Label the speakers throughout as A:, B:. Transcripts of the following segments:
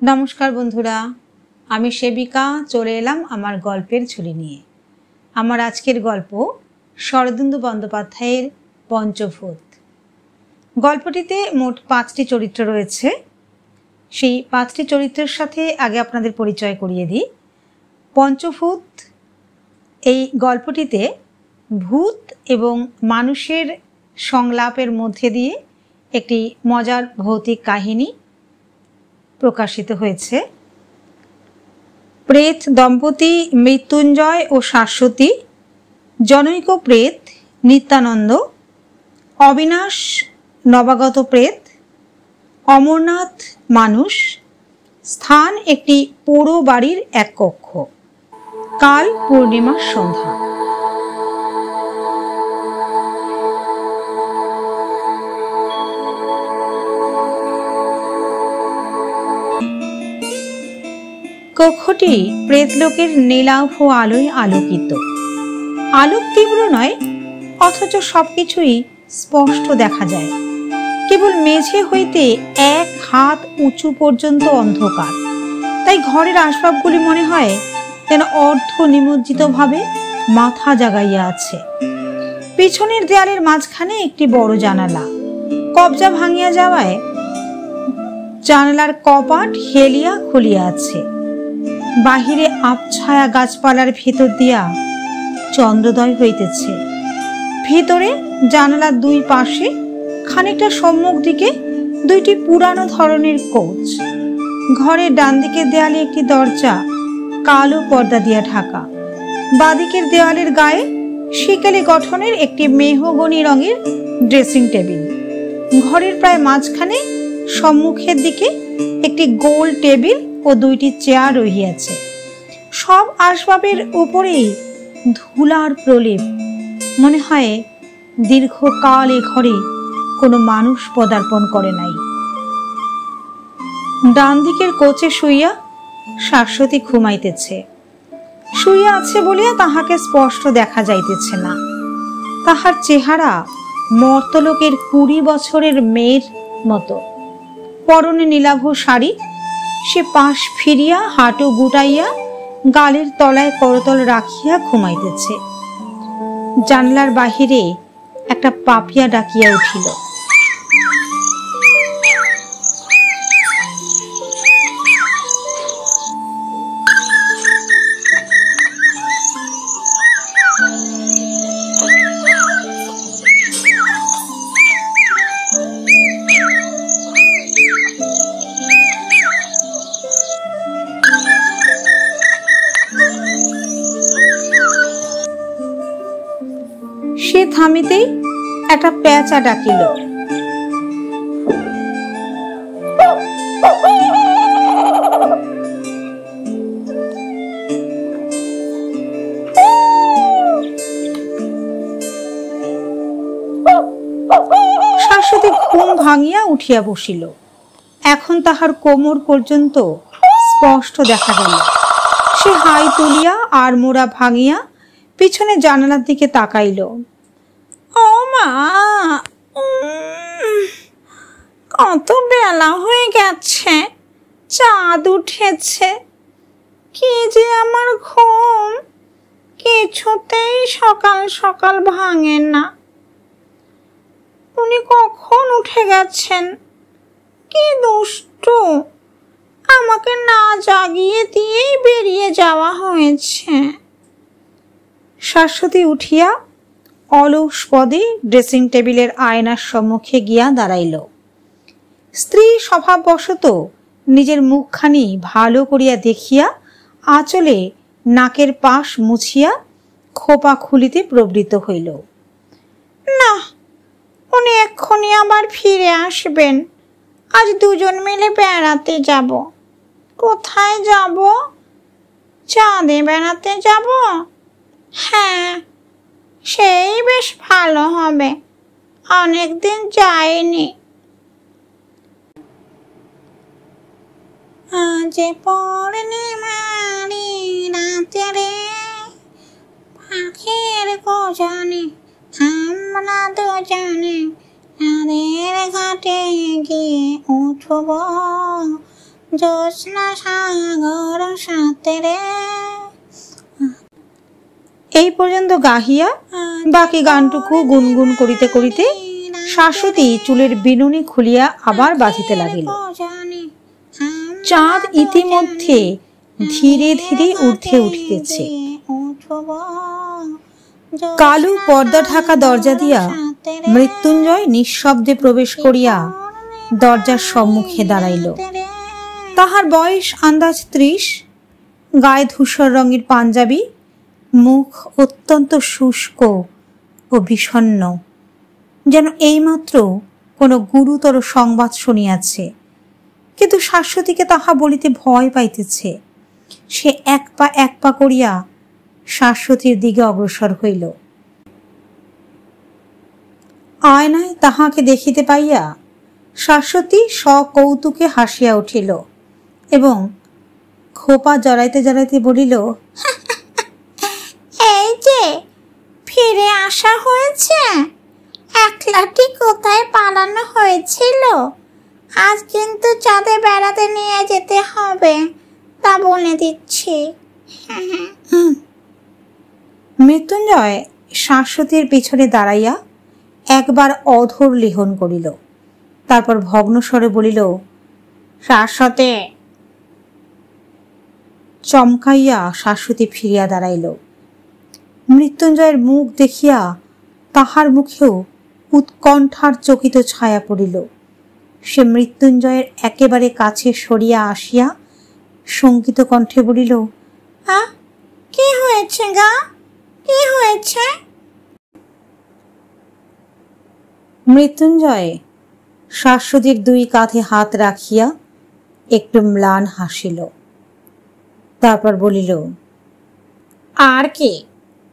A: নমস্কার বন্ধুরা, আমি সেবিকা চলে এলাম আমার গল্পের ঝুলি নিয়ে। আমার আজকের গল্প শরদিন্দু বন্দ্যোপাধ্যায়ের পঞ্চভূত। গল্পটিতে মোট 5টি চরিত্র রয়েছে। সেই 5টি চরিত্রের সাথে আগে আপনাদের পরিচয় করিয়ে দিই। পঞ্চভূত এই গল্পটিতে ভূত এবং মানুষের সংলাপের মধ্যে দিয়ে একটি মজার ভৌতিক কাহিনী প্রকাশিত হয়েছে। প্রেত দম্পতি মৃত্যুঞ্জয় ও শাশ্বতী, জনৈক প্রেত নিত্যানন্দ, অবিনাশ নবাগত প্রেত, অমরনাথ মানুষ, স্থান একটি পোড়ো বাড়ির এক কক্ষ, কাল পূর্ণিমার সন্ধ্যা। কক্ষটি প্রেতলোকের নীলাভ আলোয় আলোকিত। আলোক তীব্র নয়, অথচ সবকিছুই স্পষ্ট দেখা যায়। কেবল মেঝে হইতে 1 হাত উঁচু পর্যন্ত অন্ধকার, তাই ঘরের আসবাবগুলি মনে হয় যেন অর্ধ নিমজ্জিত ভাবে মাথা জাগাইয়া আছে। পিছনের দেয়ালের মাঝখানে একটি বড় জানালা, কবজা ভাঙিয়া যাওয়ায় জানালার কপাট হেলিয়া খুলিয়া আছে। বাহিরে আবছায়া গাছপালার ভেতর দিয়া চন্দ্রোদয় হইতেছে। ভেতরে জানালার 2 পাশে খানিকটা সম্মুখ দিকে 2টি পুরানো ধরনের কোচ। ঘরের ডান দিকের দেয়ালে একটি দরজা কালো পর্দা দিয়া ঢাকা। বাদিকের দেওয়ালের গায়ে শিকালি গঠনের একটি মেহগনি রঙের ড্রেসিং টেবিল। ঘরের প্রায় মাঝখানে সম্মুখের দিকে একটি গোল টেবিল ও 2টি চেয়ার রহিয়াছে। সব আসবাবের উপরেই ধুলার প্রলেপ। মনে হয় দীর্ঘকাল এ ঘরে কোনো মানুষ পদার্পণ করে নাই। ডান দিকের কোচে শুইয়া শাশ্বতী ঘুমাইতেছে। শুইয়া আছে বলিয়া তাহাকে স্পষ্ট দেখা যাইতেছে না। তাহার চেহারা মর্তলোকের 20 বছরের মেয়ের মতো। পরনে নীলাভ শাড়ি। সে পাশ ফিরিয়া হাঁটু গুটাইয়া গালের তলায় করতল রাখিয়া ঘুমাইতেছে। জানলার বাহিরে একটা পাপিয়া ডাকিয়া উঠিল। সে থামিতেই একটা পেঁচা ডাকিল। শাশ্বতী ঘুম ভাঙিয়া উঠিয়া বসিল। এখন তাহার কোমর পর্যন্ত স্পষ্ট দেখা গেল। সে হাই তুলিয়া আর মোড়া ভাঙিয়া পিছনে জানালার দিকে তাকাইল। ও মা, কত বেলা হয়ে গেছে, চাঁদ উঠেছে। কি যে আমার ঘুম, কিছুতেই সকাল সকাল ভাঙে না। উনি কখন উঠে গেছেন? কি দুষ্টু, আমাকে না জাগিয়ে দিয়েই বেরিয়ে যাওয়া হয়েছে। শাশ্বতী উঠিয়া অলস পদে ড্রেসিং টেবিলের আয়নার সম্মুখে গিয়া দাঁড়াইল। স্ত্রী স্বভাববশত নিজের মুখখানি ভালো করিয়া দেখিয়া আঁচলে নাকের পাশ মুছিয়া খোপা খুলিতে প্রবৃত্ত হইল। না, উনি এক্ষুনি আবার ফিরে আসবেন। আজ 2জন মিলে বেড়াতে যাব। কোথায় যাব? চাঁদে বেড়াতে যাব? হ্যাঁ, সেই বেশ ভালো হবে, অনেকদিন যায়নি। আজ পূর্ণিমারি রাতে রে, পাখির খোঁজনে আমরা 2জনে চাঁদের ঘাটে গিয়ে উঠব,
B: জ্যোৎস্না সাগর সাথে রে।
A: এই পর্যন্ত গাহিয়া বাকি গানটুকু গুনগুন করিতে করিতে শাশ্বতী চুলের বিনুনি খুলিয়া আবার বাঁধিতে লাগিল। চাঁদ ইতিমধ্যে ধীরে ধীরে ঊর্ধ্বে উঠিতেছে। কালো পর্দা ঢাকা দরজা দিয়া মৃত্যুঞ্জয় নিঃশব্দে প্রবেশ করিয়া দরজার সম্মুখে দাঁড়াইল। তাহার বয়স আন্দাজ 30, গায়ে ধূসর রঙের পাঞ্জাবি, মুখ অত্যন্ত শুষ্ক ও বিষণ্ণ, যেন এইমাত্র কোনো গুরুতর সংবাদ শুনিয়াছে। কিন্তু শাশ্বতীকে তাহা বলিতে ভয় পাইতেছে। সে এক পা করিয়া শাশ্বতীর দিকে অগ্রসর হইল। আয়নায় তাহাকে দেখিতে পাইয়া শাশ্বতী সকৌতুকে হাসিয়া উঠিল এবং খোপা জড়াইতে জড়াইতে বলিল,
B: এই যে ফিরে আসা হয়েছে। একলাটি কোথায় পালানো হয়েছিল, আজ কিন্তু চাঁদে বেড়াতে নিয়ে যেতে হবে, তা বলে দিচ্ছি।
A: মৃত্যুঞ্জয় শাশ্বতীর পিছনে দাঁড়াইয়া একবার অধর লিহন করিল, তারপর ভগ্ন স্বরে বলিল,
B: শাশ্বতী।
A: চমকাইয়া শাশ্বতী ফিরিয়া দাঁড়াইল। মৃত্যুঞ্জয়ের মুখ দেখিয়া তাহার মুখেও উৎকণ্ঠার চকিত ছায়া পড়িল। সে মৃত্যুঞ্জয়ের একেবারে কাছে সরিয়া আসিয়া শঙ্কিত কণ্ঠে বলিল,
B: কি হয়েছে গা, কি হয়েছে?
A: মৃত্যুঞ্জয় শাশ্বতীর 2 কাঁধে হাত রাখিয়া একটু ম্লান হাসিল, তারপর বলিল,
B: আর কি,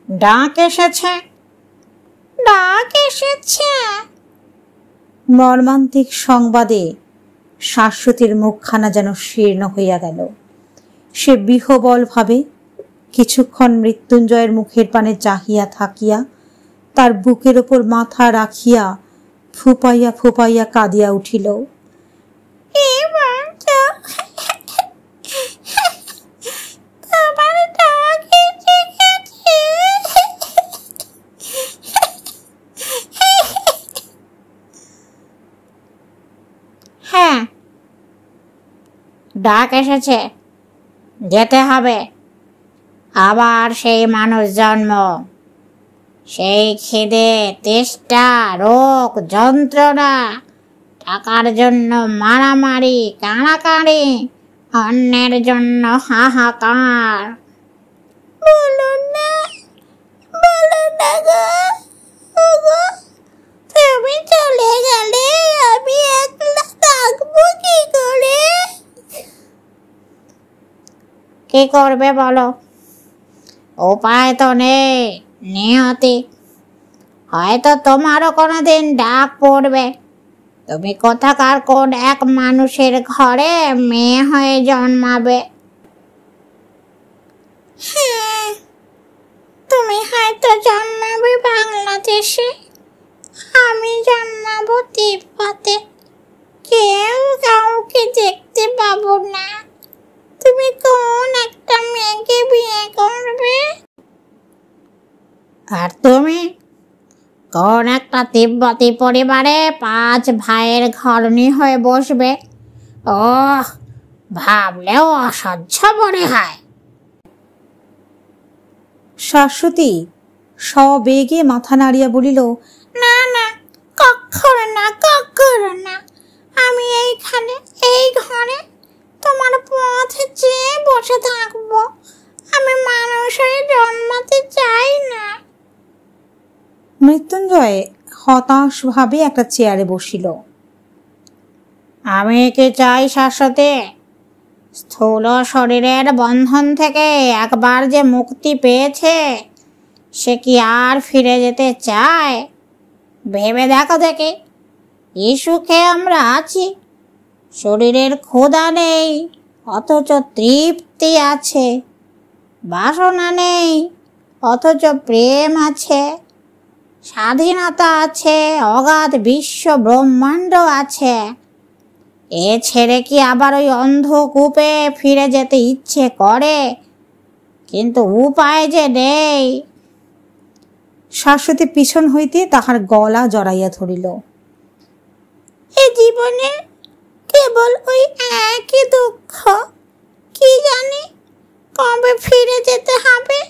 B: ডাক এসেছে? ডাক এসেছে?
A: মর্মান্তিক সংবাদে শাশ্বতীর মুখখানা যেন শীর্ণ হইয়া গেল। সে বিহবল ভাবে কিছুক্ষণ মৃত্যুঞ্জয়ের মুখের পানে চাহিয়া থাকিয়া তার বুকের ওপর মাথা রাখিয়া ফুপাইয়া ফুপাইয়া কাঁদিয়া উঠিল।
B: হ্যাঁ, ডাক এসেছে, যেতে হবে। আবার সেই মানুষ জন্ম, সেই খিদে, তেষ্টা, রোগ, যন্ত্রণা, টাকার জন্য মারামারি, কাড়াকাড়ি, অন্যের জন্য হাহাকার। বলো না, বলো না গো, তুমি চলে গেলে আমি একলা থাকবো কি করে? কি করবে বলো, উপায় তো নেই নিয়তি। হয়তো তোমারও কোনোদিন ডাক পড়বে, তুমি কোথাকার কোন এক মানুষের ঘরে মেয়ে হয়ে জন্মাবে। হ্যাঁ, তুমি হয়তো জন্মাবে বাংলাদেশে, আমি জন্মাবো তিব্বতে। কেউ কাউকে দেখতে পাবো না। তুমি কোন একটা মেয়েকে বিয়ে করবে? আর তুমি কোন একটা তিব্বতী পরিবারে 5 ভাইয়ের ঘরণী হয়ে বসবে। ওহ, ভাবলেও অসহ্য মনে হয়।
A: শাশ্বতী সবেগে মাথা নাড়িয়া বলিল,
B: না না, কখনো না, কখনো না। আমি এইখানে, এই ঘরে তোমার পথে চেয়ে বসে থাকবো। আমি মানুষ হয়ে জন্মাতে চাই না।
A: মৃত্যুঞ্জয় হতাশ ভাবে একটা চেয়ারে বসিল।
B: আমি কি চাই শাশ্বতী? স্থূল শরীরের বন্ধন থেকে একবার যে মুক্তি পেয়েছে, সে কি আর ফিরে যেতে চায়? ভেবে দেখো দেখি, কি সুখে আমরা আছি। শরীরের ক্ষুধা নেই, অথচ তৃপ্তি আছে। বাসনা নেই, অথচ প্রেম আছে। স্বাধীনতা আছে, অগাধ বিশ্ব ব্রহ্মাণ্ড আছে। এ ছেড়ে কি আবার ওই অন্ধকূপে ফিরে যেতে ইচ্ছে করে? কিন্তু উপায় যে নেই।
A: শাশ্বতী পিছন হইতে তাহার গলা জড়াইয়া ধরিল।
B: এ জীবনে কেবল ওই একই দুঃখ, কি জানি কবে ফিরে যেতে হবে।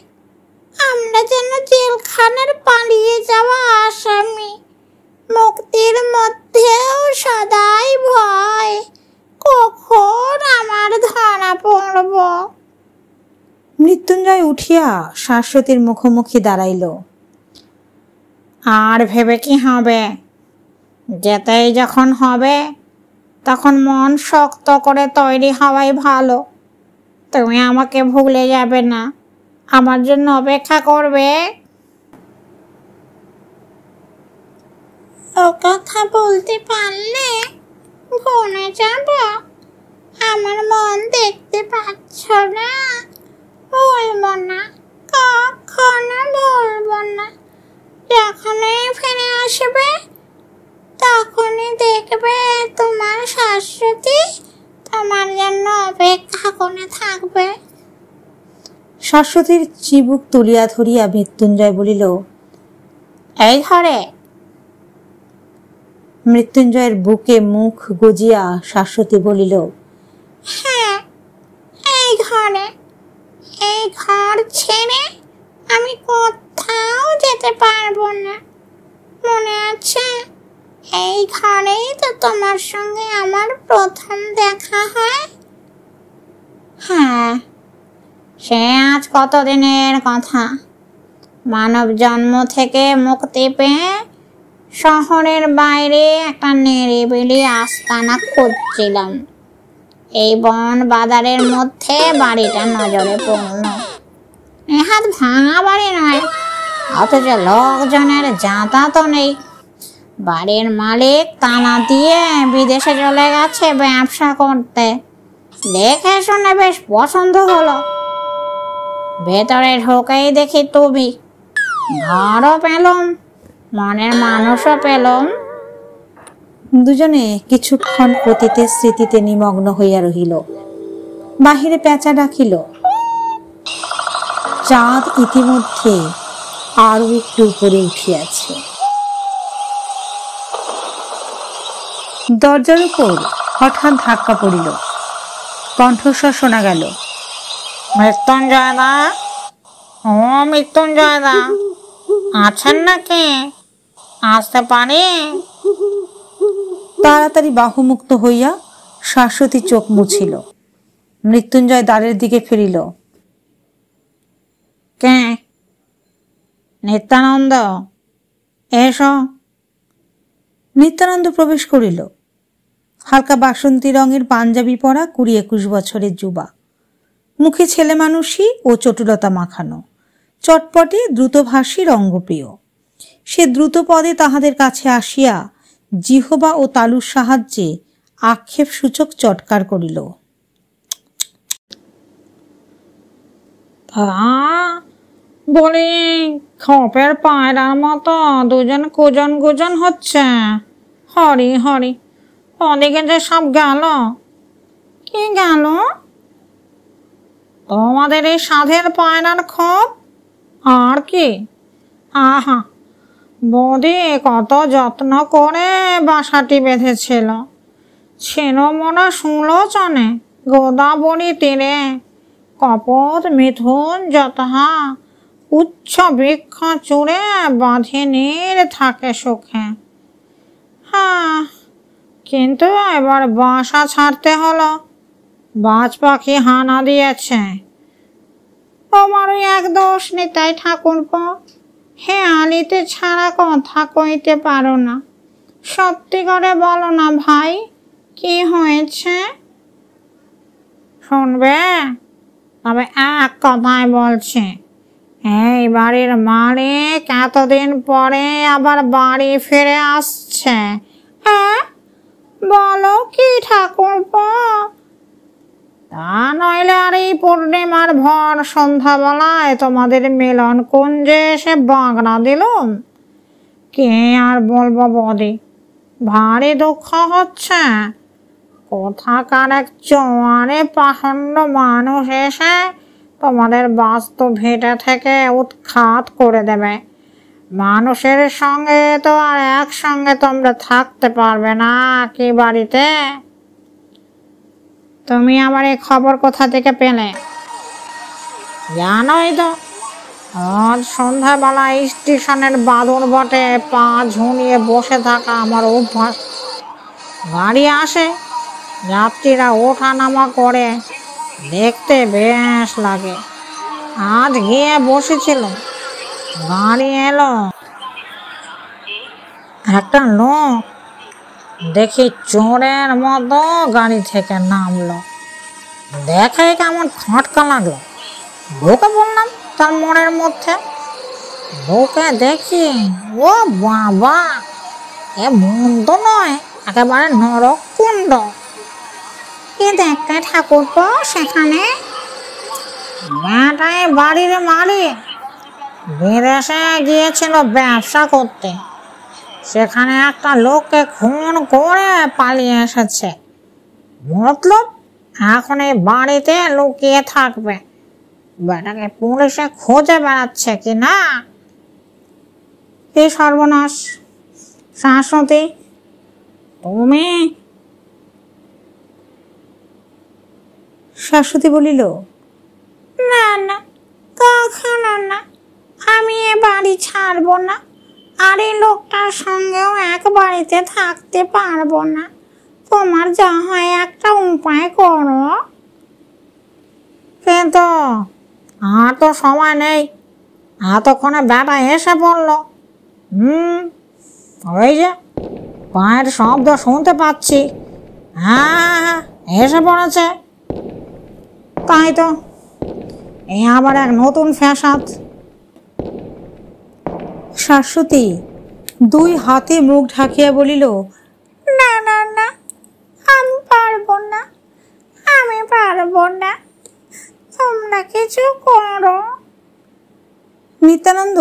B: আমরা যেন জেলখানার পালিয়ে যাওয়া আসামি, মুক্তির মধ্যেও সদাই ভয়, কখন আমার ধরা পড়ব।
A: মৃত্যুঞ্জয় উঠিয়া শাশ্বতীর মুখোমুখি দাঁড়াইল।
B: আর ভেবে কি হবে? যেতেই যখন হবে তখন মন শক্ত করে তৈরি হওয়াই ভালো। তুমি আমাকে ভুলে যাবে না, আমার জন্য অপেক্ষা করবে। ও কথা বলতে পারলে ভুলে যাব? আমার মন দেখতে পাচ্ছ না? বলবো না, কখনো বলবো না। যখনই ফিরে আসবে তখনই দেখবে তোমার শাশ্বতী তোমার জন্য অপেক্ষা করে থাকবে।
A: শাশ্বতীর চিবুক তুলিয়া ধরিয়া মৃত্যুঞ্জয় বলিল,
B: এই ঘরে।
A: মৃত্যুঞ্জয়ের বুকে মুখ গুজিয়া শাশ্বতী বলিল,
B: হ্যাঁ, এই ঘরে। এই ঘর ছেড়ে আমি কোথাও যেতে পারবো না। মনে আছে, এই ঘরেই তো তোমার সঙ্গে আমার প্রথম দেখা হয়। হ্যাঁ, সে আজ কতদিনের কথা। মানব জন্ম থেকে মুক্তি পেয়ে শহরের বাইরে একটা নিরিবিলি আস্তানা খুঁজছিলাম। এই বন বাজারের মধ্যে বাড়িটা নজরে পড়ল। নেহাত ভাঙা বাড়ি নয়, অথচ লোকজনের যাতায়াতও নেই। বাড়ির মালিক তালা দিয়ে বিদেশে চলে গেছে ব্যবসা করতে। দেখে শুনে বেশ পছন্দ হলো। ভেতরে ঢোকেই দেখি তুমি। ঘরও পেলাম, মনের মানুষও পেলাম।
A: দুজনে কিছুক্ষণ অতীতের স্মৃতিতে নিমগ্ন হইয়া রহিল। বাহিরে পেঁচা ডাকিল। চাঁদ ইতিমধ্যে আরো একটু উপরে উঠিয়াছে। দরজার উপর হঠাৎ ধাক্কা পড়িল। কণ্ঠস্বর শোনা গেল,
B: মৃত্যুঞ্জয় দা, ও মৃত্যুঞ্জয় দা, আছেন নাকি? আসতে পারি?
A: তাড়াতাড়ি বাহুমুক্ত হইয়া শাশ্বতী চোখ মুছিল। মৃত্যুঞ্জয় দ্বারের দিকে ফিরিল।
B: কে? নিত্যানন্দ, এসো।
A: নিত্যানন্দ প্রবেশ করিল। হালকা বাসন্তী রঙের পাঞ্জাবি পরা 20-21 বছরের যুবা, মুখে ছেলে মানুষই ও চটুলতা মাখানো, চটপটে দ্রুতভাষী রঙ্গপ্রিয়। সে দ্রুত পদে তাহাদের কাছে আসিয়া জিহবা ও তালুর সাহায্যে আক্ষেপ সূচক চটকার করিল।
B: বলি, খপের পায়রার মতো দুজন কুজন কুজন হচ্ছে। হরি হরি, ওদিকে যে সব গেল। কি গেল? তোমাদের এই সাধের পায়রার খপ। আর কি? আহা, বৌদি কত যত্ন করে বাসাটি বেঁধেছিল। ছিল মোনা সুলোচনে গোদাবরী তীরে, কপট মিথুন যতহা উচ্চ বৃক্ষ চূড়ে বাঁধিনীর থাকে সুখে। হ্যাঁ, কিন্তু এবার বাসা ছাড়তে হলো। বাজ পাখি হানা দিয়েছে। তোমারই এক দোষ নিতাই ঠাকুরপো, হে আলিতে ছাড়া কথা কইতে পারো না। সত্যি করে বলো না ভাই, কি হয়েছে? শুনবে? তবে এক কথাই বলছি, এই বাড়ির মালিক এতদিন পরে আবার বাড়ি ফিরে আসছে। হ্যাঁ, বলো কি ঠাকুরপো? তা নইলে আর এই পূর্ণিমার ভর সন্ধ্যাবেলায় তোমাদের মিলন কুঞ্জে এসে বাগড়া দিলুম। কে আর বলবো বৌদি, ভারী দুঃখ হচ্ছে। কোথাকার এক জোয়ারে পাষণ্ড মানুষ এসে তোমাদের বাস্তু ভিটে থেকে উৎখাত করে দেবে। মানুষের সঙ্গে তো আর একসঙ্গে তোমরা থাকতে পারবে না কি বাড়িতে। তুমি আবার এই খবর কোথা থেকে পেলে? জানোই তো, আজ সন্ধ্যাবেলা স্টেশনের বাদুর বটে পা ঝুলিয়ে বসে থাকা আমার অভ্যাস। গাড়ি আসে, যাত্রীরা ওঠা নামা করে, দেখতে বেশ লাগে। আজ গিয়ে বসেছিল, গাড়ি এলো, একটা লোক দেখি চোরের মতো গাড়ি থেকে নামলো। দেখে কেমন খটকা লাগলো, ঢুকে বললাম তার মনের মধ্যে। ঢুকে দেখি, ও বাবা, এ মন্দ নয়, একেবারে নরক কুণ্ড। কি দেখতে ঠাকুরপো সেখানে? মেয়েটাই বাড়ির মালিক, বিদেশে গিয়েছিল ব্যবসা করতে, সেখানে একটা লোককে খুন করে পালিয়ে এসেছে। মতলব এখন এই বাড়িতে লুকিয়ে থাকবে। বেটাকে পুলিশে খুঁজে বেড়াচ্ছে কি না। কি সর্বনাশ! শাশ্বতী, তুমি?
A: শাশ্বতী বলিল,
B: না না, কখনো না, আমি এ বাড়ি ছাড়বো না, আর এই লোকটার সঙ্গেও এক বাড়িতে থাকতে পারবো না। তোমার যা হয় একটা উপায় করো। কিন্তু আর তো সময় নেই, এতক্ষণে বেটা এসে পড়লো। ওই যে পায়ের শব্দ শুনতে পাচ্ছি। হ্যাঁ, এসে পড়েছে। তাই তো, এই আবার এক নতুন ফ্যাসাদ।
A: শাশ্বতী দুই হাতে মুখ ঢাকিয়া বলিল,
B: না না না, আমি পারবো না, আমি পারবো না, তোমরা কিছু করো।
A: নিত্যানন্দ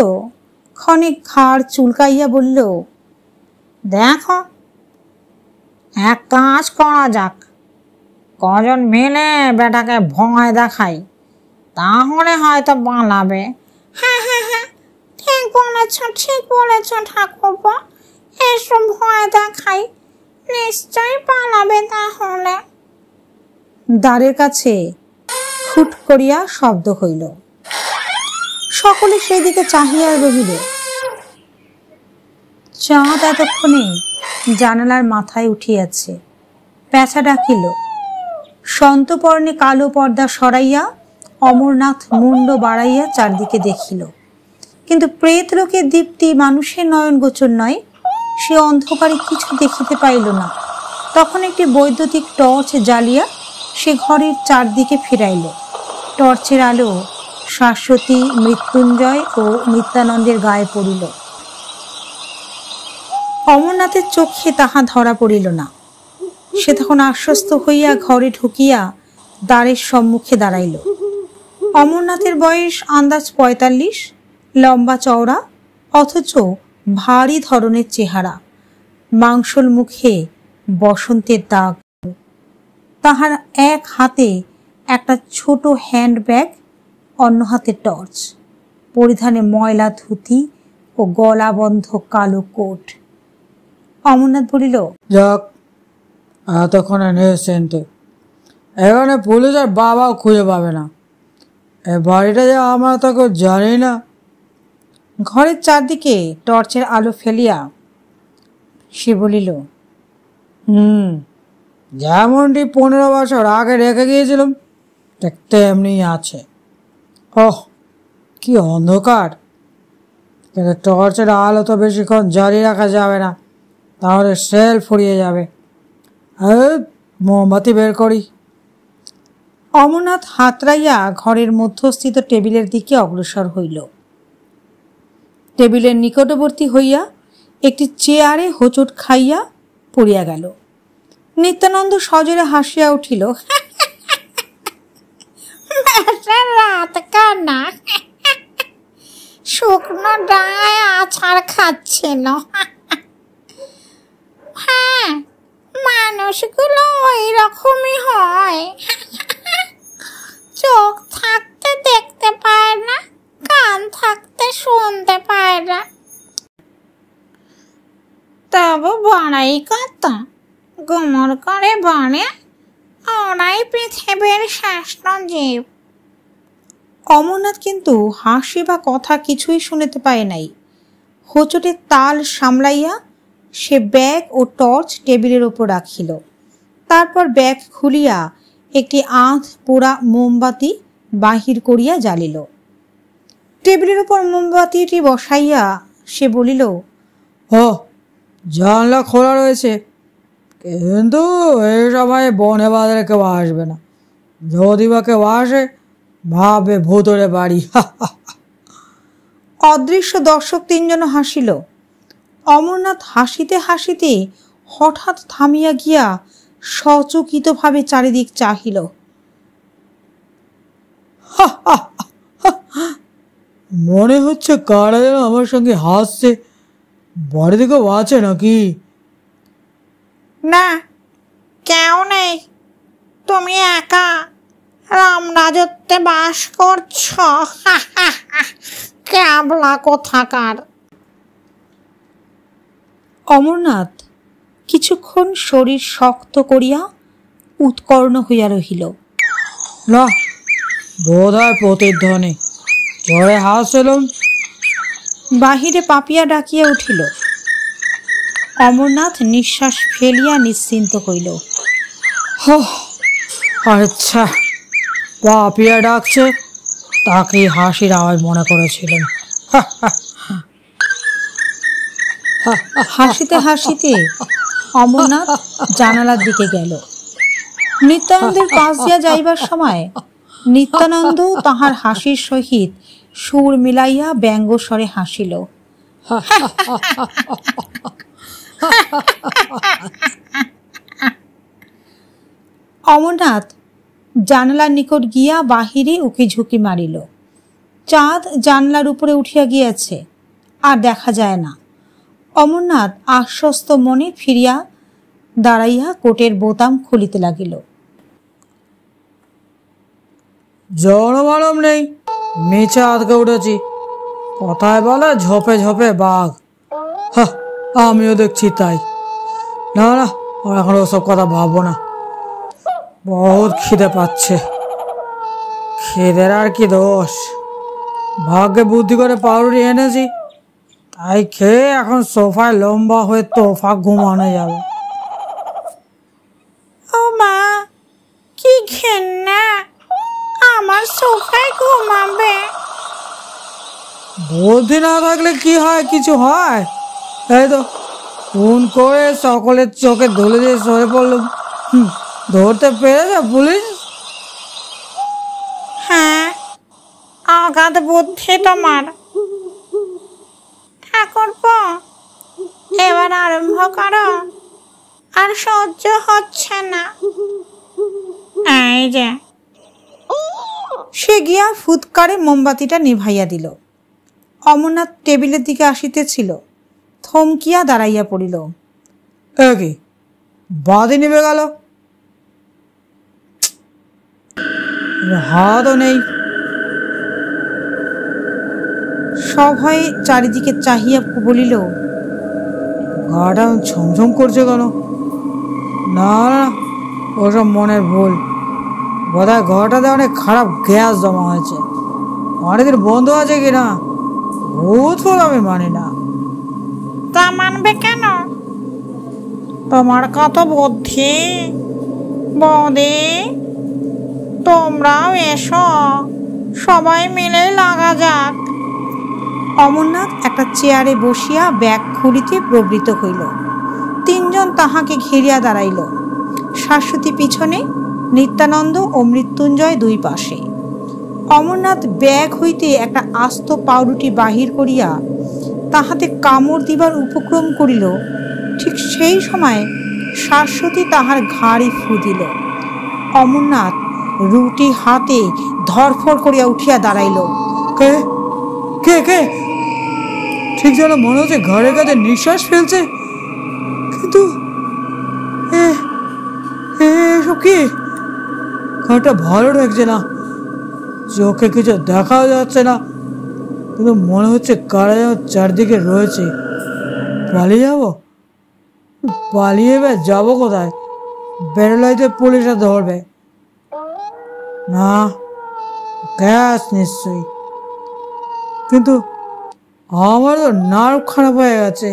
A: ক্ষণিক ঘাড় চুলকাইয়া বলল,
B: দেখো, এক কাজ করা যাক, কজন মিলে বেটাকে ভয় দেখাই, তাহলে হয়তো পালাবে। হ্যাঁ হ্যাঁ হ্যাঁ, ঠিক বলেছ ঠাকুরপো, এসব ভয় দেখাই, নিশ্চয়ই পালাবে তাহলে।
A: দ্বারের কাছে খুট করিয়া শব্দ হইল। সকলে সেদিকে চাহিয়া রহিল। চাঁদ এতক্ষণে জানালার মাথায় উঠিয়াছে। প্যাঁচা ডাকিল। সন্তপর্ণে কালো পর্দা সরাইয়া অমরনাথ মুন্ড বাড়াইয়া চারদিকে দেখিল, কিন্তু প্রেত লোকের দীপ্তি মানুষের নয়ন গোচর নয়। সে অন্ধকারে কিছু দেখিতে পাইল না। তখন একটি বৈদ্যুতিক টর্চ জ্বালিয়া সে ঘরের চারদিকে ফিরাইল। টর্চের আলো শাশ্বতী, মৃত্যুঞ্জয় ও নিত্যানন্দের গায়ে পড়িল। অমরনাথের চোখে তাহা ধরা পড়িল না। সে তখন আশ্বস্ত হইয়া ঘরে ঢুকিয়া দ্বারের সম্মুখে দাঁড়াইল। অমরনাথের বয়স আন্দাজ ৪৫, লম্বা চওড়া, অথচ ভারী ধরনের চেহারা, মাংসল মুখে বসন্তের দাগ। তাহার এক হাতে একটা ছোট হ্যান্ডব্যাগ, অন্য হাতে টর্চ, পরিধানে ময়লা ধুতি ও গলাবন্ধ কালো কোট। অমরনাথ বলিল,
C: যাক, এতক্ষণে নিশ্চিন্তে। এখানে পুলিশ আর বাবাও খুঁজে পাবে না। এ বাড়িটা যে আমরা তো কেউ জানি না।
A: ঘরের চারদিকে টর্চের আলো ফেলিয়া সে বলিল,
C: যেমনটি 15 বছর আগে রেখে গিয়েছিলাম ঠিক তেমনি আছে। ওহ, কি অন্ধকার! কিন্তু টর্চের আলো তো বেশিক্ষণ জ্বালিয়ে রাখা যাবে না, তাহলে সেল ফুরিয়ে যাবে। মোমবাতি বের করি।
A: অমরনাথ হাতড়াইয়া ঘরের মধ্যস্থিত টেবিলের দিকে অগ্রসর হইল। টেবিলের নিকটবর্তী হইয়া একটি চেয়ারে হোঁচট খাইয়া পড়িয়া গেল। নিত্যানন্দ সজোরে হাসিয়া উঠিল,
B: রাত কানা শুকনো ডাঙায় আছাড় খাচ্ছিল। হ্যাঁ, মানুষগুলো ওই রকমই হয়। চোখ থাকতে দেখতে পায় না, কান থাকতে শুনতে পায় না, তবু বড়াই কত গুমর করে বলে ওরাই পৃথিবীর শ্রেষ্ঠ জীব।
A: অমরনাথ কিন্তু হাসি বা কথা কিছুই শুনিতে পায় নাই। হোঁচটের তাল সামলাইয়া সে ব্যাগ ও টর্চ টেবিলের উপর রাখিল। তারপর ব্যাগ খুলিয়া একটি আধ পোড়া মোমবাতি বাহির করিয়া জ্বালিল। টেবিলের উপর মোমবাতিটি বসাইয়া সে বলিল,
C: জানলা খোলা রয়েছে, কিন্তু এই সময় বনে বাজারে কেউ আসবে না। যদি বা কেউ আসে ভাবে ভূতরে বাড়ি।
A: অদৃশ্য দর্শক তিনজন হাসিল। অমরনাথ হাসিতে হাসিতে হঠাৎ থামিয়া গিয়া সচকিতভাবে চারিদিক চাহিল।
C: মনে হচ্ছে কারা যেন আমার সঙ্গে হাসছে। বাড়ি দিকেও আছে নাকি?
B: না, কেউ নেই, তুমি একা রামরাজত্বে বাস করছ। ক্যাবলা কোথাকার।
A: অমরনাথ কিছুক্ষণ শরীর শক্ত করিয়া উৎকর্ণ হইয়া রহিল।
C: না, বোধ হয় প্রতিধ্বনি। জোরে হাসছিলাম।
A: বাহিরে পাপিয়া ডাকিয়া উঠিল। অমরনাথ নিঃশ্বাস ফেলিয়া নিশ্চিন্ত হইল।
C: আচ্ছা, পাপিয়া ডাকছে, তাকে হাসির আওয়াজ মনে করেছিলেন।
A: হাসিতে হাসিতে অমরনাথ জানালার দিকে গেল। নিত্যানন্দের পাশ দিয়া যাইবার সময় নিত্যানন্দ তাহার হাসির সহিত সুর মিলাইয়া ব্যঙ্গস্বরে হাসিল। অমরনাথ জানালার নিকট গিয়া বাহিরে উকি ঝুঁকি মারিল। চাঁদ জানলার উপরে উঠিয়া গিয়াছে, আর দেখা যায় না। অমরনাথ আশ্বস্ত মনে ফিরিয়া দাঁড়াইয়া কোটের বোতাম খুলিতে লাগিল।
C: জনমানব নেই, মেছে আটকে উঠেছি। কথায় বলে ঝোপে ঝোপে বাঘ। আমিও দেখছি তাই। না না, এখন ওসব কথা ভাববো না। বহুত খিদে পাচ্ছে। খিদের আর কি দোষ, ভাগ্যে বুদ্ধি করে পাউরুটি এনেছি, তাই খেয়ে এখন সোফায় লম্বা হয়ে তোফা ঘুমানো যাবে।
B: ও মা, কি ঘেন্না, আমার সোফায় ঘুমাবে।
C: বুদ্ধি না থাকলে কি হয়, কিছু হয়? এই তো ফোন করে সকলের চোখে ধুলে দিয়ে সরে পড়লো। ধরতে পেরেছে পুলিশ?
B: হ্যাঁ, অগাধ বুদ্ধি তোমার। ঠাকুরপো, এবার আরম্ভ করো, আর সহ্য হচ্ছে না। এই যে।
A: সে গিয়া ফুৎকারে মোমবাতিটা নিভাইয়া দিল। অমরনাথ টেবিলের দিকে আসিতেছিল, থমকিয়া দাঁড়াইয়া পড়িল।
C: কি বাদি নিভে গেল? হাতও নেই।
A: সভয়ে চারিদিকে চাহিয়া বলিল,
C: গাটা ছমছম করছে কেন? না না, ওসব মনের ভুল। বোধহয় ঘরটাতে অনেক খারাপ গ্যাস জমা হয়েছে। অনেকদিন বন্ধ আছে কিনা, ভূত ফুল আমি মানি না।
B: তা মানবে কেন? তোমার কত বুদ্ধি। বৌদি, তোমরাও এসো, সবাই মিলে লাগা যাক।
A: অমরনাথ একটা চেয়ারে বসিয়া ব্যাগ খুলিতে প্রবৃত্ত হইল। তিনজন তাহাকে ঘেরিয়া দাঁড়াইল। শাশ্বতী পিছনে, নিত্যানন্দ ও মৃত্যুঞ্জয় দুই পাশে। অমরনাথ ব্যাগ হইতে একটা আস্ত পাউরুটি বাহির করিয়া তাহাতে কামড় দিবার উপক্রম করিল। ঠিক সেই সময় শাশ্বতী তাহার ঘাড়ে ফু দিল। অমরনাথ রুটি হাতে ধরফড় করিয়া উঠিয়া দাঁড়াইল।
C: কে কে কে? ঠিক যেন মনে হচ্ছে ঘরের কাছে নিঃশ্বাস ফেলছে, কিন্তু এসব কি? ঘরটা ভালো লাগছে না, চোখে কিছু দেখাও যাচ্ছে না, কিন্তু মনে হচ্ছে কারা যেন চারদিকে রয়েছে। পালিয়ে যাবো? পালিয়ে এবার যাবো কোথায়? বেরোলেই তো পুলিশে ধরবে। না, গ্যাস নিশ্চয়ই, কিন্তু আমার তো নার্ভ খারাপ হয়ে গেছে।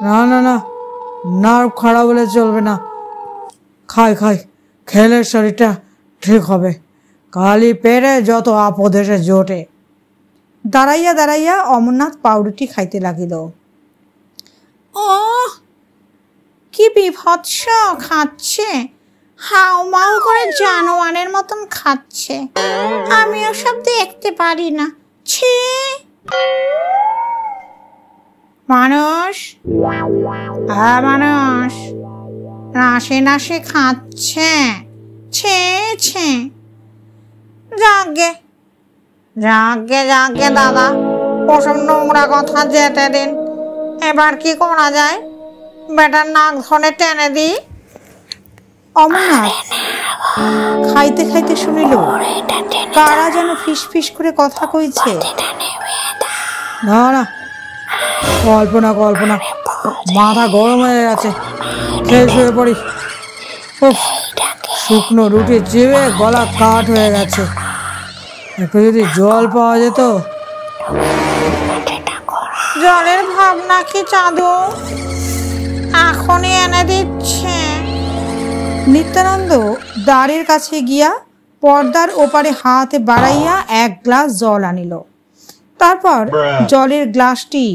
C: না না না, নার্ভ খারাপ হলে চলবে না। খাই খাই, খেলে শরীরটা ঠিক হবে। কালি পেরে যত আপদ এসে জোটে।
A: দাঁড়াইয়া দাঁড়াইয়া অমরনাথ পাউরুটি খাইতে লাগিল।
B: ও কি বিভৎস খাচ্ছে, হাউমাউ করে জানোয়ারের মতন খাচ্ছে। আমি ওসব দেখতে পারি না, ছি। মানুষ, মানুষ নাশে নাশে খাচ্ছে, ছে ছে। যাগে যাগে যাগে দাদা, ওসব নোংরা কথা যেতে দিন। এবার কি করা যায়? বেটার নাক ধরে টেনে দিই।
A: অমরনাথ খাইতে খাইতে শুনিল কারা যেন ফিস ফিস করে কথা কইছে।
C: না না, কল্পনা কল্পনা, মাথা গরম হয়ে গেছে, খেয়ে শুয়ে পড়ি। শুকনো রুটি চিবে গলা কাঠ হয়ে গেছে, একটু যদি জল পাওয়া যেত।
B: জলের ভাবনা কি চাঁদু? এখনই এনে দিচ্ছে।
A: নিত্যানন্দ দ্বারের কাছে গিয়া পর্দার ওপারে হাত বাড়াইয়া এক গ্লাস জল আনিল। তারপর জলের গ্লাসটি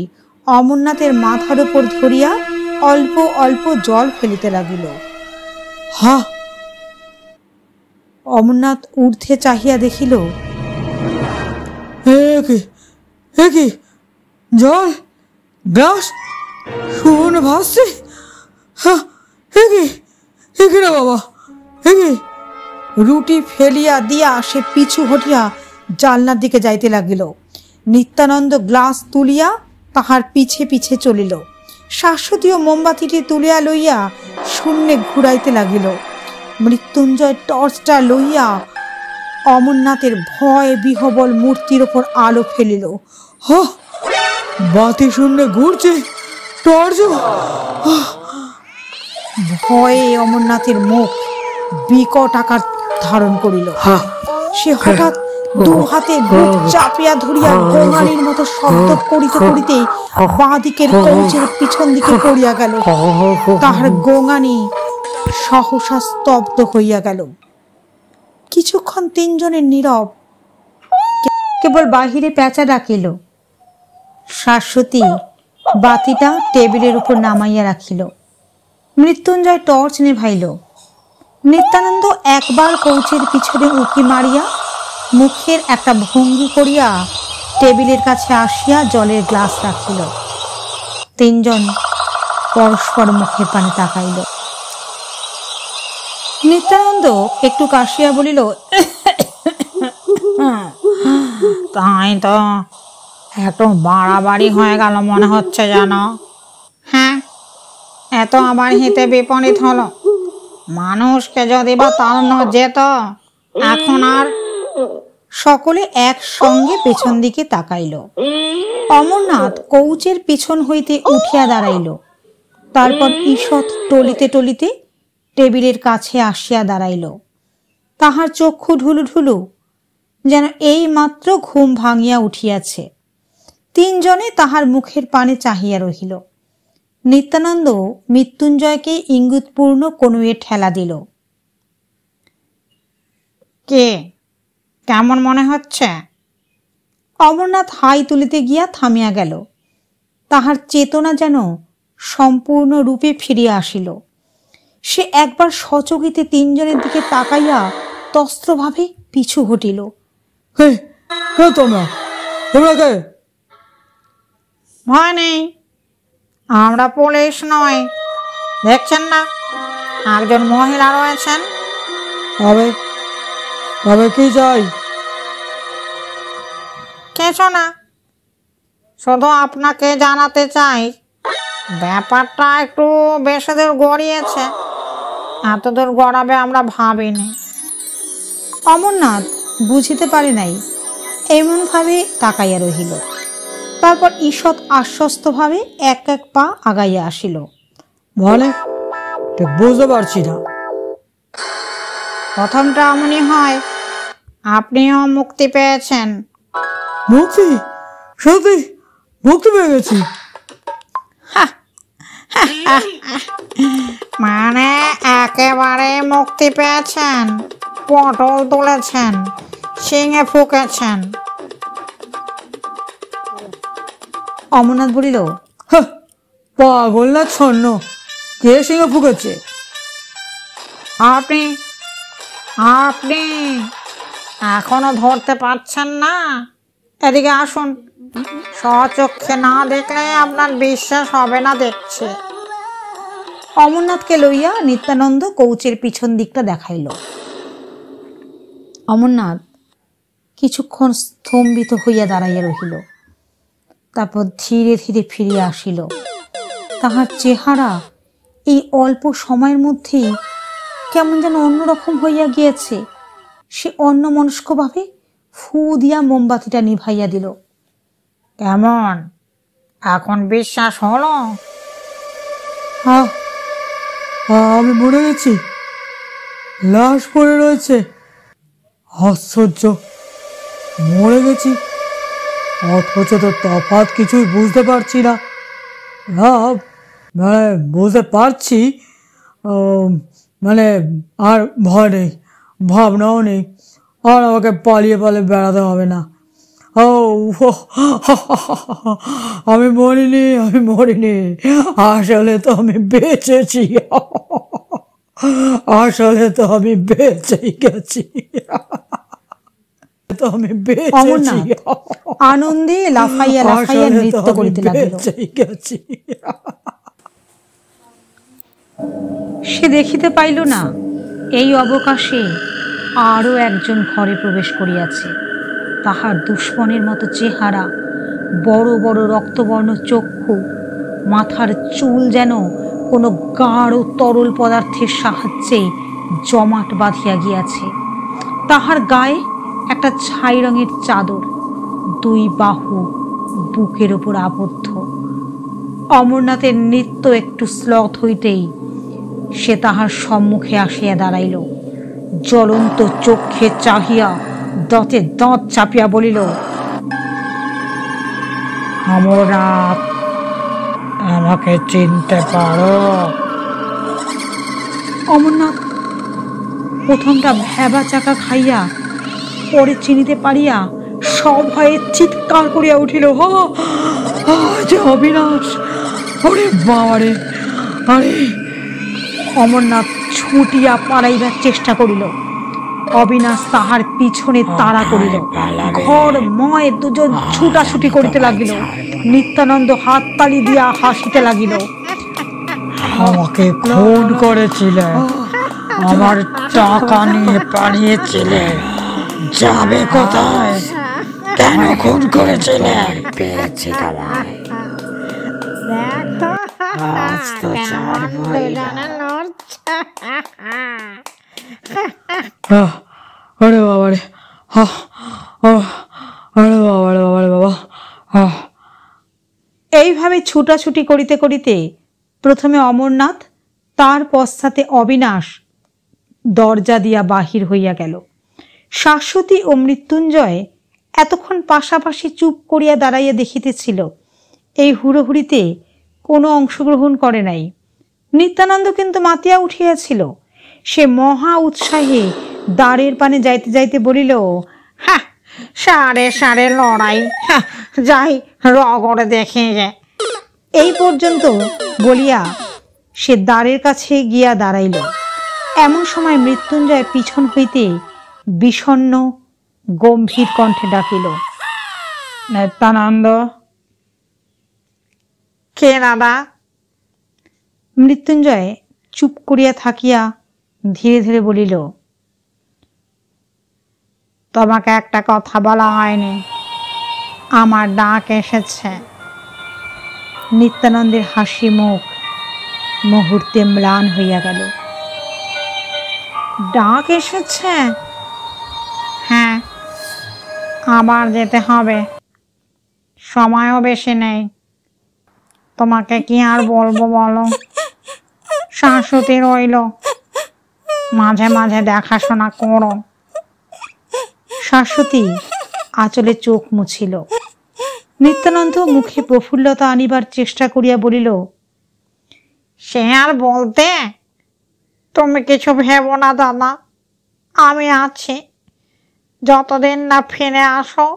A: অমরনাথের মাথার উপর ধরিয়া অল্প অল্প জল ফেলিতে লাগিল।
C: হা!
A: অমরনাথ ঊর্ধ্বে চাহিয়া দেখিল,
C: এ কি জল, গ্লাস শূন্য ভাসছে। এ কি রে বাবা, এ কি?
A: রুটি ফেলিয়া দিয়া সে পিছু হটিয়া জানলার দিকে যাইতে লাগিল। নিত্যানন্দ গ্লাস তুলিয়া তাহার পিছে পিছে চলিল। শাশ্বতীয় মোমবাতিটি তুলিয়া লইয়া শূন্যে ঘুরাইতে লাগিল। মৃত্যুঞ্জয় টর্চটা লইয়া অমরনাথের ভয় বিহবল মূর্তির ওপর আলো ফেলিল।
C: বাতি শূন্যে ঘুরছে, টর্চ।
A: ভয়ে অমরনাথের মুখ বিকট আকার ধারণ করিল। সে হঠাৎ দু হাতে বুক চাপিয়া ধরিয়া গোঙানির মতো শব্দ করিতে করিতে বাঁ দিকের কৌচের পিছন দিকে পড়িয়া গেল। তাহার গোঙানি সহসা স্তব্ধ হইয়া গেল। কিছুক্ষণ তিনজনের নীরব। কেবল বাহিরে পেঁচা ডাকিল। শাশ্বতী বাতিটা টেবিলের উপর নামাইয়া রাখিল। মৃত্যুঞ্জয় টর্চ নেভাইল। নিত্যানন্দ একবার কৌচের পিছনে উঁকি মারিয়া মুখের একটা ভঙ্গি করিয়া টেবিলের কাছে আসিয়া জলের গ্লাস রাখিল। তিনজন পরস্পর মুখের পানে তাকাইল। নিত্যানন্দ একটু কাশিয়া বলিল,
B: তাই তো, একটু বাড়াবাড়ি হয়ে গেল মনে হচ্ছে জানো। হ্যাঁ, এত আবার হিতে বিপরীত হলো। মানুষকে যদি বা তাড়ানো যেত, এখন আর।
A: সকলে একসঙ্গে পেছন দিকে তাকাইল। অমরনাথ কৌচের পিছন হইতে উঠিয়া দাঁড়াইল। তারপর ঈষৎ টলিতে টলিতে টেবিলের কাছে আসিয়া দাঁড়াইল। তাহার চক্ষু ঢুলু ঢুলু, যেন এই মাত্র ঘুম ভাঙিয়া উঠিয়াছে। তিনজনে তাহার মুখের পানে চাহিয়া রহিল। নিত্যানন্দ মৃত্যুঞ্জয়কে ইঙ্গিতপূর্ণ কনুয়ে ঠেলা দিল।
B: কে, কেমন মনে হচ্ছে?
A: অমরনাথ হাই তুলিতে গিয়া থামিয়া গেল। তাহার চেতনা যেন সম্পূর্ণরূপে ফিরিয়া আসিল। সে একবার সচকিতে তিনজনের দিকে তাকাইয়া তস্ত্রভাবে পিছু হটিল।
C: তোমরা কে?
B: ভয় নেই, আমরা পুলিশ নয়। দেখছেন না, একজন মহিলা রয়েছেন।
C: তবে কি চাই?
B: কিছু না, শুধু আপনাকে জানাতে চাই ব্যাপারটা একটু বেশি দূর গড়িয়েছে। এতদূর গড়াবে আমরা ভাবিনি।
A: অমরনাথ বুঝিতে পারে নাই, এমনভাবে তাকাইয়া রহিল। তারপর ঈষৎ আশ্বস্তভাবে এক এক পা আগাইয়া আসিল।
C: মানে ঠিক বুঝতে পারছি না।
B: প্রথমটা এমনই হয়, আপনিও মুক্তি পেয়েছেন।
C: মুক্তি? সত্যি মুক্তি পেয়ে গেছি?
B: মানে একেবারে মুক্তি পেয়েছেন, পটল তুলেছেন, শিঙে ফুকেছেন।
A: অমরনাথ বলিল,
C: পাগল না ছন্ন, কে সিংহে ফুকেছে?
B: আপনি আপনি এখনো ধরতে পারছেন না? এদিকে আসুন, স্বচক্ষে না দেখলে আপনার বিশ্বাস হবে না দেখছে।
A: অমরনাথকে লইয়া নিত্যানন্দ কৌচের পিছন দিকটা দেখাইল। অমরনাথ কিছুক্ষণ স্তম্ভিত হইয়া দাঁড়াইয়া রহিল। তারপর ধীরে ধীরে ফিরিয়া আসিল। তাহার চেহারা এই অল্প সময়ের মধ্যেই কেমন যেন অন্যরকম হইয়া গিয়েছে। সে অন্যমনস্কভাবে ফু দিয়া মোমবাতিটা নিভাইয়া দিল।
B: কেমন, এখন বিশ্বাস হলো?
C: আমি মরে গেছি, লাশ পড়ে রয়েছে। আশ্চর্য, মরে গেছি অথচ তো তফাৎ কিছুই বুঝতে পারছি না। মানে বুঝতে পারছি, মানে আর ভয় নেই, ভাবনাও নেই, আর আমাকে পালিয়ে পালিয়ে বেড়াতে হবে না। আমি মরিনি, আসলে তো আমি বেঁচেছি, আসলে তো আমি বেঁচেই গেছি, তো আমি বেঁচেছি।
A: আনন্দে লাফাইয়া লাফাইয়া নৃত্য করিতে লাগিল। সে দেখিতে পাইল না এই অবকাশে আরো একজন ঘরে প্রবেশ করিয়াছে। তাহার দুশ্মনের মতো চেহারা, বড় বড় রক্তবর্ণ চক্ষু, মাথার চুল যেন কোনো গাঢ় তরল পদার্থের সাহায্যে জমাট বাঁধিয়া গিয়াছে। তাহার গায়ে একটা ছাই রঙের চাদর, দুই বাহু বুকের ওপর আবদ্ধ। অমরনাথের নৃত্য একটু শ্লথ হইতেই সে তাহার সম্মুখে আসিয়া দাঁড়াইল। জ্বলন্ত চক্ষে চাহিয়া দাঁতে দাঁত চাপিয়া বলিল,
C: অমরনাথ, আমাকে চিনতে পারো?
A: অমরনাথ প্রথমটা ভ্যাবা চাকা খাইয়া পরে চিনিতে পারিয়া সভয়ে চিৎকার করিয়া উঠিল, যে অবিনাশ! ওরে বাবারে! আরে! অমরনাথ ছুটিয়া পালাইবার চেষ্টা করিল। অবিনাশ তাহার পিছনে তাড়া করিল। ঘরময় দুজন ছুটাছুটি করিতে লাগিল। নিত্যানন্দ হাততালি দিয়া হাসিতে লাগিল।
C: আমাকে খুন করেছিলে, আমার টাকা নিয়ে পালিয়েছিলে, যাবে কোথায়? কেন খুন করেছিলে? পেয়েছি তোমায়, আজ তো আরে বাবারে, আরে বাবারে বাবারে বাবা।
A: এইভাবে ছুটাছুটি করিতে করিতে প্রথমে অমরনাথ, তার পশ্চাতে অবিনাশ দরজা দিয়া বাহির হইয়া গেল। শাশ্বতী ও মৃত্যুঞ্জয় এতক্ষণ পাশাপাশি চুপ করিয়া দাঁড়াইয়া দেখিতেছিল। এই হুড়োহুড়িতে কোনো অংশগ্রহণ করে নাই। নিত্যানন্দ কিন্তু মাতিয়া উঠিয়াছিল। সে মহা উৎসাহে দ্বারের পানে যাইতে যাইতে বলিল,
B: সারে সারে লড়াই, যাই রগড়ে দেখে গে।
A: এই পর্যন্ত বলিয়া সে দ্বারের কাছে গিয়া দাঁড়াইল। এমন সময় মৃত্যুঞ্জয় পিছন হইতে বিষণ্ণ গম্ভীর কণ্ঠে ডাকিল,
C: নিত্যানন্দ।
B: কে দাদা?
A: মৃত্যুঞ্জয় চুপ করিয়া থাকিয়া ধীরে ধীরে বলিল,
B: তোমাকে একটা কথা বলা হয়নি, আমার ডাক এসেছে।
A: নিত্যানন্দের হাসি মুখ মুহূর্তে ম্লান হইয়া গেল।
B: ডাক এসেছে? হ্যাঁ, আবার যেতে হবে, সময়ও বেশি নেই। তোমাকে কি আর বলবো বলো, শাশুড়ি রইল, মাঝে মাঝে দেখাশোনা করো।
A: শাশ্বতী আঁচলে চোখ মুছিল। নিত্যানন্দ মুখে প্রফুল্লতা আনিবার চেষ্টা করিয়া বলিল,
B: সে আর বলতে, তুমি কিছু ভেবো না দাদা, আমি আছি। যতদিন না ফিরে আসো,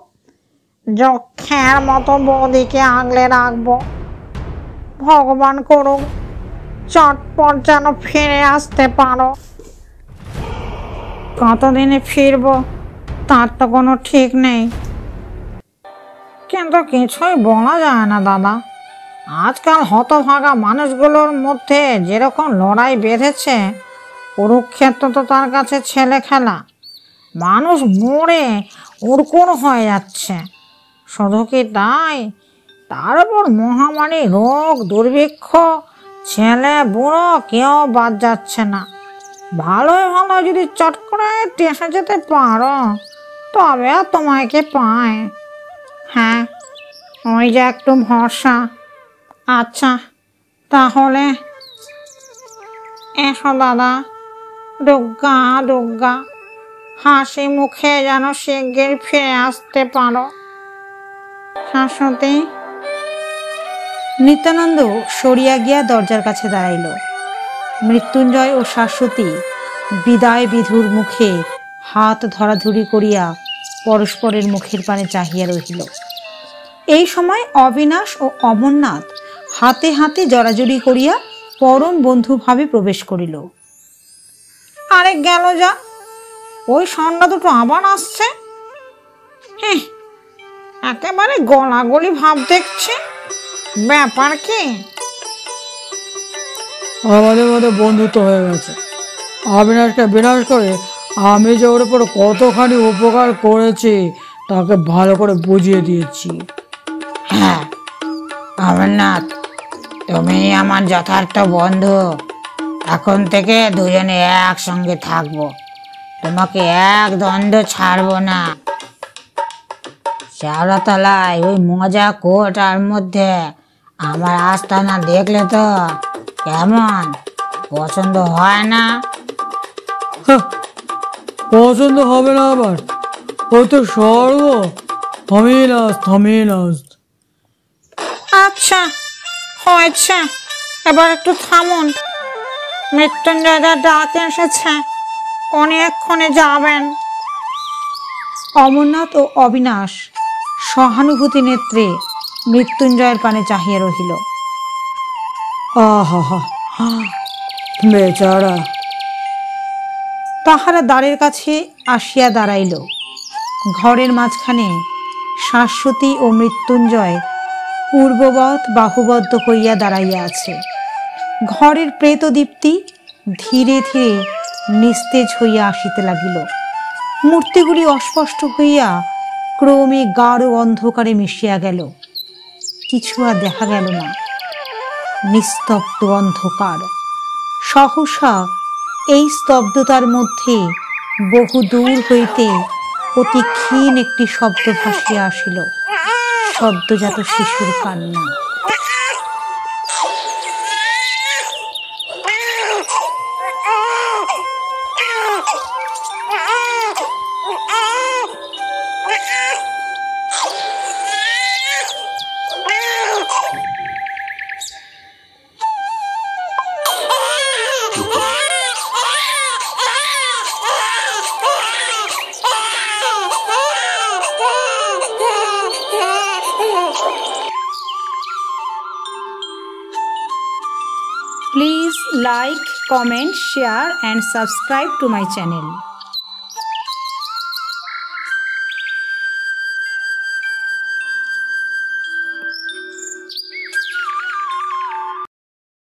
B: যক্ষের মতো বৌদিকে আগলে রাখবো। ভগবান করুক চটপট যেন ফিরে আসতে পারো। কতদিনে ফিরবো তার তো কোনো ঠিক নেই, কিন্তু কিছুই বলা যায় না দাদা। আজকাল হতভাগা মানুষগুলোর মধ্যে যেরকম লড়াই বেঁধেছে, কুরুক্ষেত্র তো তার কাছে ছেলে খেলা। মানুষ মরে উড়কুড় হয়ে যাচ্ছে। শুধু কি তাই, তার উপর মহামারী, রোগ, দুর্ভিক্ষ, ছেলে বুড়ো কেউ বাদ যাচ্ছে না। ভালোই ভালো যদি চট করে টেসে যেতে পারো, তবে তোমাকে পায়। হ্যাঁ, ওই যে একটু ভরসা। আচ্ছা তাহলে এসো দাদা, দুর্গা দুর্গা, হাসি মুখে যেন শিগগির ফিরে আসতে পারো। শাশ্বতী।
A: নিত্যানন্দ সরিয়া গিয়া দরজার কাছে দাঁড়াইল। মৃত্যুঞ্জয় ও শাশ্বতী বিদায় বিধুর মুখে হাত ধরাধরি করিয়া পরস্পরের মুখের পানে চাহিয়া রহিল। এই সময় অবিনাশ ও অমরনাথ হাতে হাতে জড়াজড়ি করিয়া পরম বন্ধুভাবে প্রবেশ করিল।
B: আরে গেল যা, ওই সন্ধ্যা দুটো আবার আসছে। হ্যাঁ, একেবারে গলাগলি ভাব দেখছে। ব্যাপার কি?
C: আমাদের মধ্যে বন্ধুত্ব হয়ে গেছে। অবিনাশকে বিনাশ করে আমি যে ওর উপর কতখানি উপকার করেছি তাকে ভালো করে বুঝিয়ে দিয়েছি।
B: হ্যাঁ অমরনাথ, তুমি আমার যথার্থ বন্ধু। এখন থেকে দুজনে একসঙ্গে থাকবো, তোমাকে এক দ্বন্দ্ব ছাড়বো না। শেওড়াতলায় ওই মজা কোটার মধ্যে আমার আস্তানা দেখলে তো কেমন, পছন্দ হয় না?
C: পছন্দ হবে না আবার? ও তো স্বর্গ, থমিনাস।
B: আচ্ছা হয়েছে, এবার একটু থামুন। মৃত্যুঞ্জয়দার ডাক এসেছে, উনি এক্ষুনি যাবেন।
A: অমরনাথ ও অবিনাশ সহানুভূতি নেত্রে মৃত্যুঞ্জয়ের পানে চাহিয়া রহিল।
C: আহা, বেচারা।
A: তাহারা দ্বারের কাছে আসিয়া দাঁড়াইল। ঘরের মাঝখানে শাশ্বতী ও মৃত্যুঞ্জয় পূর্ববৎ বাহুবদ্ধ হইয়া দাঁড়াইয়া আছে। ঘরের প্রেতদীপ্তি ধীরে ধীরে নিস্তেজ হইয়া আসিতে লাগিল। মূর্তিগুলি অস্পষ্ট হইয়া ক্রমে গাঢ় অন্ধকারে মিশিয়া গেল। কিছু আর দেখা গেল না, নিস্তব্ধ অন্ধকার। সহসা এই স্তব্ধতার মধ্যে বহু দূর হইতে অতি ক্ষীণ একটি শব্দ ভাসিয়া আসিল, সদ্যজাত শিশুর কান্না। Please like, comment, share and subscribe to my channel.